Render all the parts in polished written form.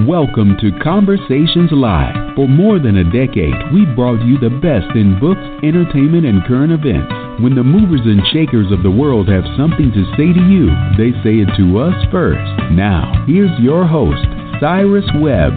Welcome to Conversations Live. For more than a decade, we've brought you the best in books, entertainment, and current events. When the movers and shakers of the world have something to say to you, they say it to us first. Now, here's your host, Cyrus Webb.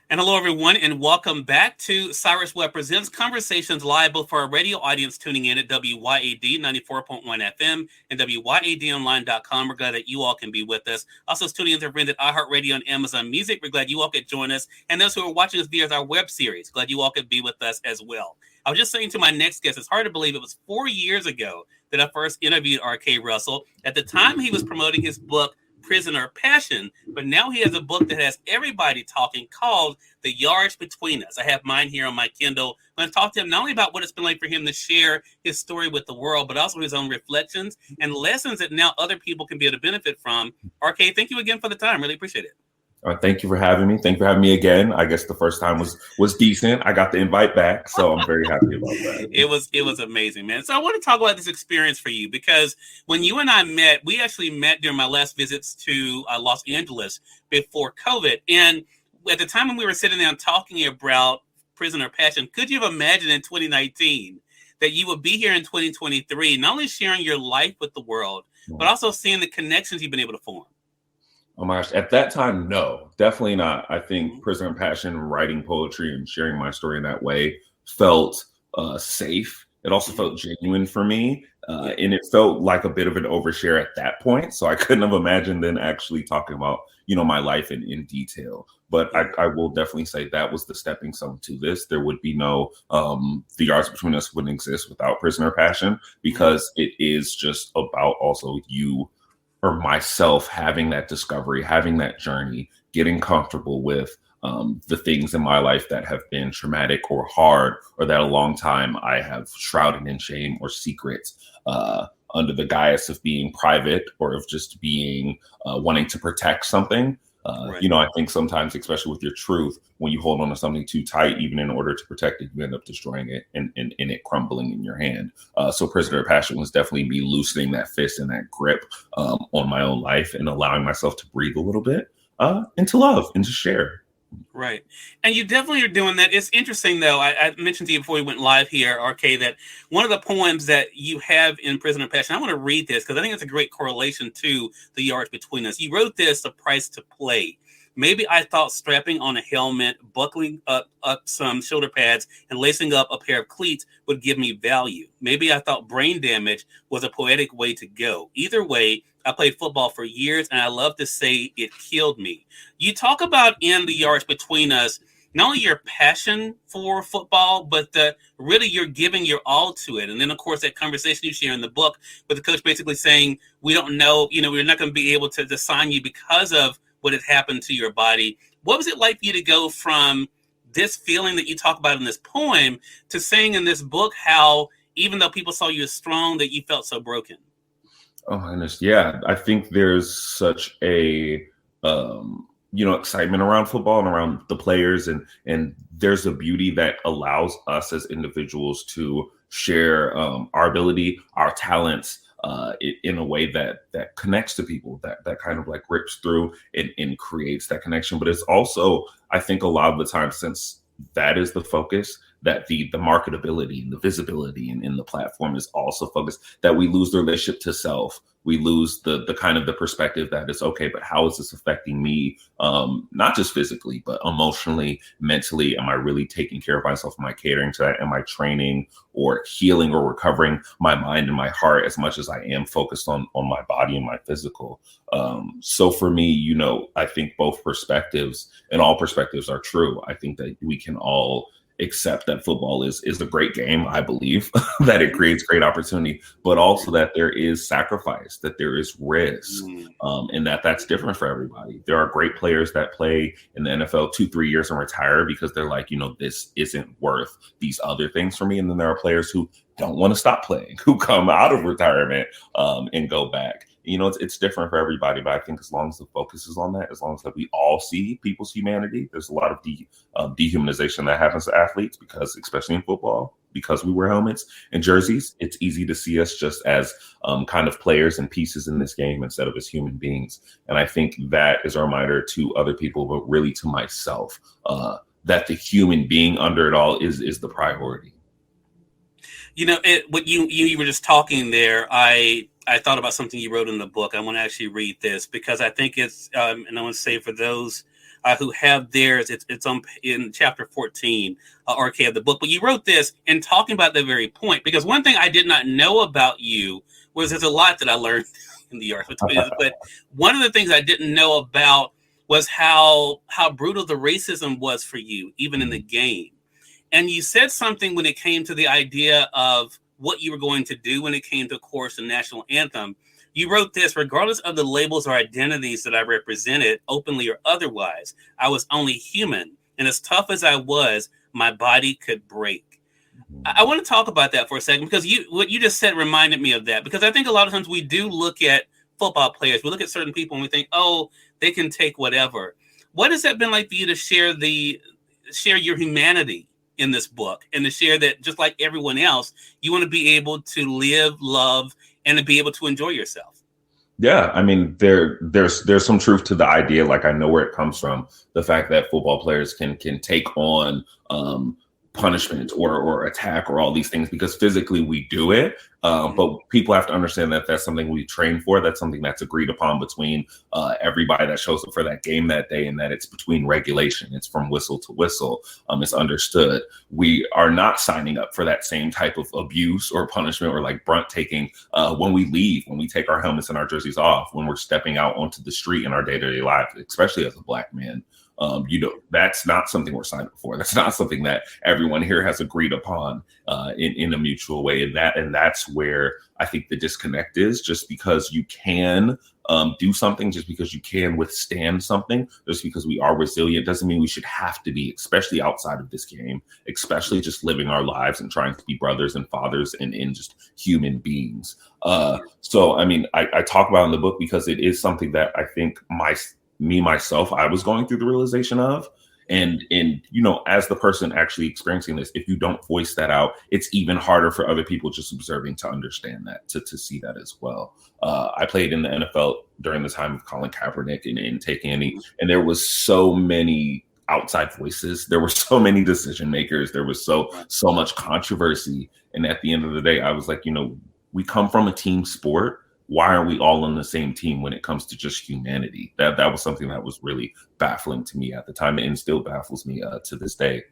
And hello, everyone, and welcome back to Cyrus Webb Presents Conversations Live, both for our radio audience tuning in at WYAD 94.1 FM and WYADonline.com. We're glad that you all can be with us. Also, tuning in to our friends at iHeartRadio and Amazon Music. We're glad you all could join us. And those who are watching us via our web series, glad you all could be with us as well. I was just saying to my next guest, it's hard to believe it was 4 years ago that I first interviewed R.K. Russell. At the time, he was promoting his book, Prisoner Passion, but now he has a book that has everybody talking called The Yards Between Us. I have mine here on my Kindle. I'm going to talk to him not only about what it's been like for him to share his story with the world, but also his own reflections and lessons that now other people can be able to benefit from. RK, thank you again for the time. Really appreciate it. Thank you for having me. Thank you for having me again. I guess the first time was decent. I got the invite back, so I'm very happy about that. It was amazing, man. So I want to talk about this experience for you because when you and I met, we actually met during my last visits to Los Angeles before COVID. And at the time when we were sitting down talking about Prisoner Passion, could you have imagined in 2019 that you would be here in 2023, not only sharing your life with the world, but also seeing the connections you've been able to form? Oh my gosh, at that time, no, definitely not. I think Prisoner Passion, writing poetry and sharing my story in that way felt safe. It also felt genuine for me. And it felt like a bit of an overshare at that point. So I couldn't have imagined then actually talking about, my life in detail. But I will definitely say that was the stepping stone to this. There would be no, The Yards Between Us wouldn't exist without Prisoner Passion, because it is just about also you or myself having that discovery, having that journey, getting comfortable with the things in my life that have been traumatic or hard, or that a long time I have shrouded in shame or secrets under the guise of being private or of just being wanting to protect something. Right. I think sometimes, especially with your truth, when you hold on to something too tight, even in order to protect it, you end up destroying it and it crumbling in your hand. So Prisoner of Passion was definitely me loosening that fist and that grip on my own life and allowing myself to breathe a little bit and to love and to share. Right. And you definitely are doing that. It's interesting, though. I mentioned to you before we went live here, RK, that one of the poems that you have in Prisoner of Passion, I want to read this because I think it's a great correlation to The Yards Between Us. You wrote this, The Price to Play. Maybe I thought strapping on a helmet, buckling up some shoulder pads, and lacing up a pair of cleats would give me value. Maybe I thought brain damage was a poetic way to go. Either way, I played football for years, and I love to say it killed me. You talk about in The Yards Between Us, not only your passion for football, but really you're giving your all to it. And then, of course, that conversation you share in the book with the coach basically saying, we don't know, we're not going to be able to sign you because of what had happened to your body. What was it like for you to go from this feeling that you talk about in this poem to saying in this book how even though people saw you as strong, that you felt so broken? Oh my goodness. Yeah. I think there's such a, excitement around football and around the players. And there's a beauty that allows us as individuals to share our ability, our talents in a way that connects to people, that kind of like rips through and creates that connection. But it's also, I think a lot of the time, since that is the focus, that the marketability and the visibility and the platform is also focused, that we lose the relationship to self. We lose the kind of the perspective that it's okay, but how is this affecting me? Not just physically, but emotionally, mentally. Am I really taking care of myself? Am I catering to that? Am I training or healing or recovering my mind and my heart as much as I am focused on my body and my physical? So for me, I think both perspectives and all perspectives are true. I think that we can all accept that football is a great game. I believe that it creates great opportunity, but also that there is sacrifice, that there is risk, and that's different for everybody. There are great players that play in the NFL 2-3 years and retire because they're like, this isn't worth these other things for me. And then there are players who don't want to stop playing, who come out of retirement and go back. It's different for everybody, but I think as long as the focus is on that, as long as that we all see people's humanity, there's a lot of dehumanization that happens to athletes because, especially in football, because we wear helmets and jerseys, it's easy to see us just as kind of players and pieces in this game instead of as human beings. And I think that is a reminder to other people, but really to myself, that the human being under it all is the priority. What you were just talking there, I thought about something you wrote in the book. I want to actually read this because I think it's, and I want to say for those who have theirs, it's on in chapter 14, RK, of the book. But you wrote this in talking about the very point, because one thing I did not know about you was there's a lot that I learned in the art, but one of the things I didn't know about was how brutal the racism was for you, even in the game. And you said something when it came to the idea of what you were going to do when it came to, of course, the national anthem. You wrote this: regardless of the labels or identities that I represented, openly or otherwise, I was only human. And as tough as I was, my body could break. I want to talk about that for a second, because what you just said reminded me of that. Because I think a lot of times we do look at football players, we look at certain people and we think, oh, they can take whatever. What has that been like for you to share your humanity in this book, and to share that, just like everyone else, you want to be able to live, love, and to be able to enjoy yourself? Yeah, I mean, there's some truth to the idea. Like, I know where it comes from. The fact that football players can take on punishment or attack or all these things because physically we do it. But people have to understand that that's something we train for. That's something that's agreed upon between everybody that shows up for that game that day, and that it's between regulation. It's from whistle to whistle. It's understood. We are not signing up for that same type of abuse or punishment or like brunt taking when we leave, when we take our helmets and our jerseys off, when we're stepping out onto the street in our day-to-day life, especially as a Black man. That's not something we're signed up for. That's not something that everyone here has agreed upon in a mutual way. And that's where I think the disconnect is. Just because you can do something, just because you can withstand something, just because we are resilient, doesn't mean we should have to be, especially outside of this game, especially just living our lives and trying to be brothers and fathers and just human beings. So, I mean, I talk about in the book because it is something that I think myself, I was going through the realization of. And as the person actually experiencing this, if you don't voice that out, it's even harder for other people just observing to understand that, to see that as well. I played in the NFL during the time of Colin Kaepernick and taking and there was so many outside voices. There were so many decision makers. There was so much controversy. And at the end of the day, I was like, we come from a team sport. Why are we all on the same team when it comes to just humanity? That was something that was really baffling to me at the time, and still baffles me to this day.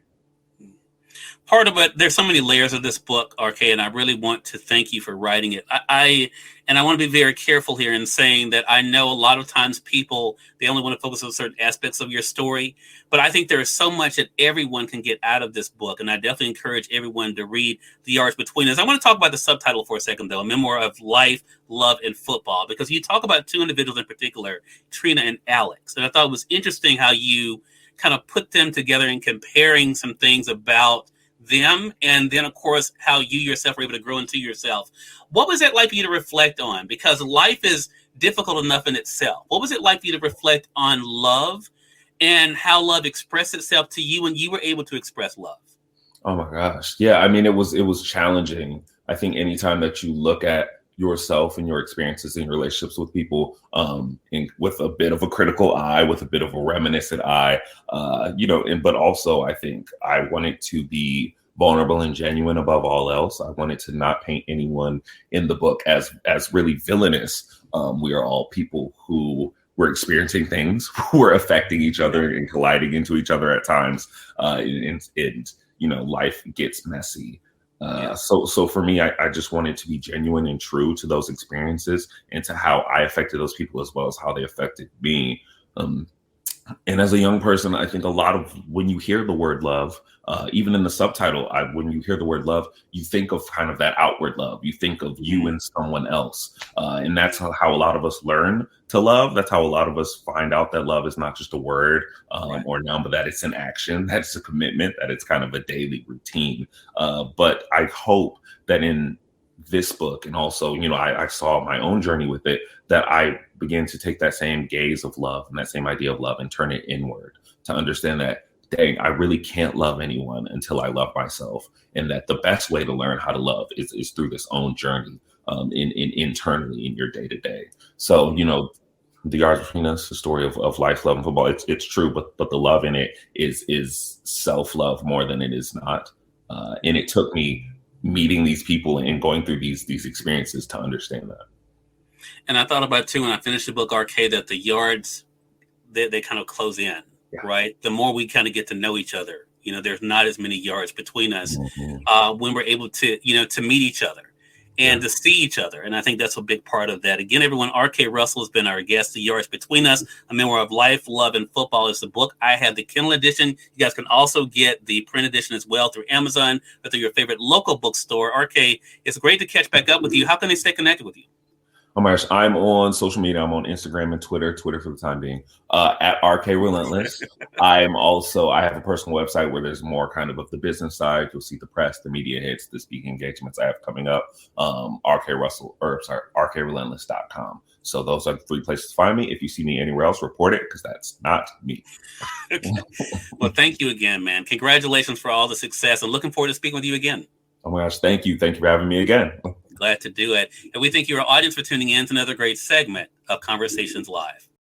Part of it, there's so many layers of this book, RK, and I really want to thank you for writing it. I want to be very careful here in saying that I know a lot of times people, they only want to focus on certain aspects of your story, but I think there is so much that everyone can get out of this book, and I definitely encourage everyone to read The Yards Between Us. I want to talk about the subtitle for a second, though, A Memoir of Life, Love, and Football, because you talk about two individuals in particular, Trina and Alex, and I thought it was interesting how you kind of put them together and comparing some things about them, and then of course how you yourself were able to grow into yourself. What was it like for you to reflect on? Because life is difficult enough in itself. What was it like for you to reflect on love and how love expressed itself to you when you were able to express love? Oh my gosh. Yeah. I mean, it was challenging. I think anytime that you look at yourself and your experiences and relationships with people with a bit of a critical eye, with a bit of a reminiscent eye, but also I think I wanted to be vulnerable and genuine above all else. I wanted to not paint anyone in the book as really villainous. We are all people who were experiencing things, who were affecting each other and colliding into each other at times. Life gets messy. So for me, I just wanted to be genuine and true to those experiences and to how I affected those people as well as how they affected me. And as a young person, I think a lot of when you hear the word love, even in the subtitle, when you hear the word love, you think of kind of that outward love. You think of you and someone else. And that's how a lot of us learn to love. That's how a lot of us find out that love is not just a word or noun, but that it's an action, that it's a commitment, that it's kind of a daily routine. But I hope that in this book, and also, I saw my own journey with it, that I began to take that same gaze of love and that same idea of love and turn it inward to understand that dang, I really can't love anyone until I love myself. And that the best way to learn how to love is through this own journey in internally in your day to day. So, the yards between us, the story of life, love, and football, it's true, but the love in it is self-love more than it is not. And it took me meeting these people and going through these experiences to understand that. And I thought about too when I finished the book, RK, that the yards they kind of close in, right? The more we kind of get to know each other, there's not as many yards between us when we're able to, to meet each other and to see each other. And I think that's a big part of that. Again, everyone, RK Russell has been our guest. The Yards Between Us, a memoir of life, love, and football is the book. I have the Kindle edition. You guys can also get the print edition as well through Amazon or through your favorite local bookstore. RK, it's great to catch back up with you. How can they stay connected with you? Oh my gosh, I'm on social media. I'm on Instagram and Twitter for the time being, at RK Relentless. I have a personal website where there's more kind of the business side. You'll see the press, the media hits, the speaking engagements I have coming up. RKRelentless.com. So those are the 3 places to find me. If you see me anywhere else, report it, because that's not me. Okay. Well, thank you again, man. Congratulations for all the success, and looking forward to speaking with you again. Oh my gosh, thank you. Thank you for having me again. Glad to do it. And we thank your audience for tuning in to another great segment of Conversations Live.